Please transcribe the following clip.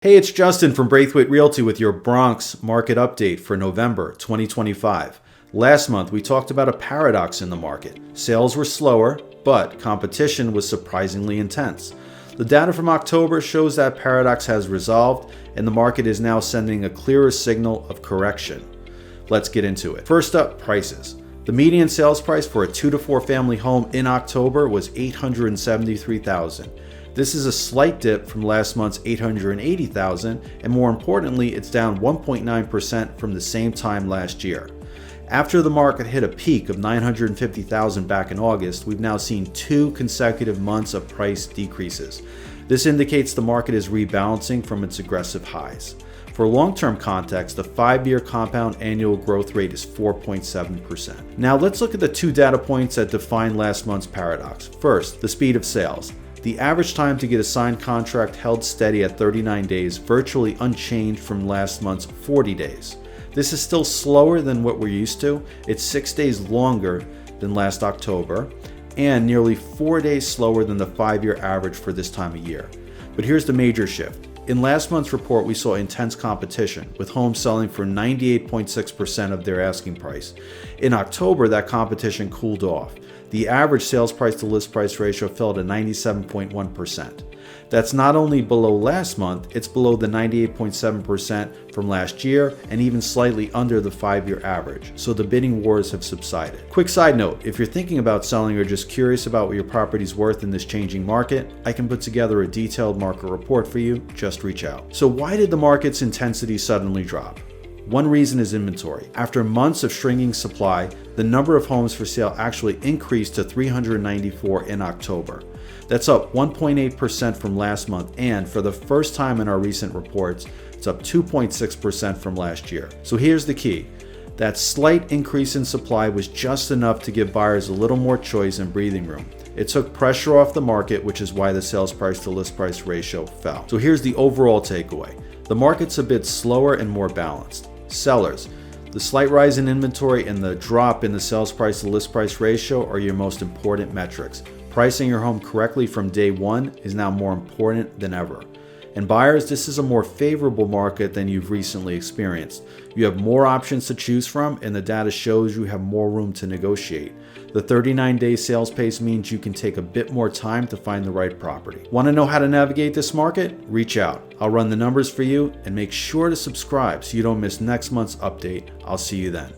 Hey, it's Justin from Braithwaite Realty with your Bronx market update for November 2025. Last month, we talked about a paradox in the market. Sales were slower, but competition was surprisingly intense. The data from October shows that paradox has resolved, and the market is now sending a clearer signal of correction. Let's get into it. First up, prices. The median sales price for a 2 to 4 family home in October was $873,000. This is a slight dip from last month's $880,000, and more importantly, it's down 1.9% from the same time last year. After the market hit a peak of $950,000 back in August, we've now seen 2 consecutive months of price decreases. This indicates the market is rebalancing from its aggressive highs. For long-term context, the 5-year compound annual growth rate is 4.7%. Now let's look at the 2 data points that define last month's paradox. First, the speed of sales. The average time to get a signed contract held steady at 39 days, virtually unchanged from last month's 40 days. This is still slower than what we're used to. It's 6 days longer than last October, and nearly 4 days slower than the 5-year average for this time of year. But here's the major shift. In last month's report, we saw intense competition, with homes selling for 98.6% of their asking price. In October, that competition cooled off. The average sales price to list price ratio fell to 97.1%. That's not only below last month, it's below the 98.7% from last year and even slightly under the 5-year average, so the bidding wars have subsided. Quick side note, if you're thinking about selling or just curious about what your property's worth in this changing market, I can put together a detailed market report for you. Just reach out. So why did the market's intensity suddenly drop? One reason is inventory. After months of shrinking supply, the number of homes for sale actually increased to 394 in October. That's up 1.8% from last month, and for the first time in our recent reports, it's up 2.6% from last year. So here's the key. That slight increase in supply was just enough to give buyers a little more choice and breathing room. It took pressure off the market, which is why the sales price to list price ratio fell. So here's the overall takeaway. The market's a bit slower and more balanced. Sellers, the slight rise in inventory and the drop in the sales price to list price ratio are your most important metrics. Pricing your home correctly from day one is now more important than ever. And buyers, this is a more favorable market than you've recently experienced. You have more options to choose from, and the data shows you have more room to negotiate. The 39-day sales pace means you can take a bit more time to find the right property. Want to know how to navigate this market? Reach out. I'll run the numbers for you, and make sure to subscribe so you don't miss next month's update. I'll see you then.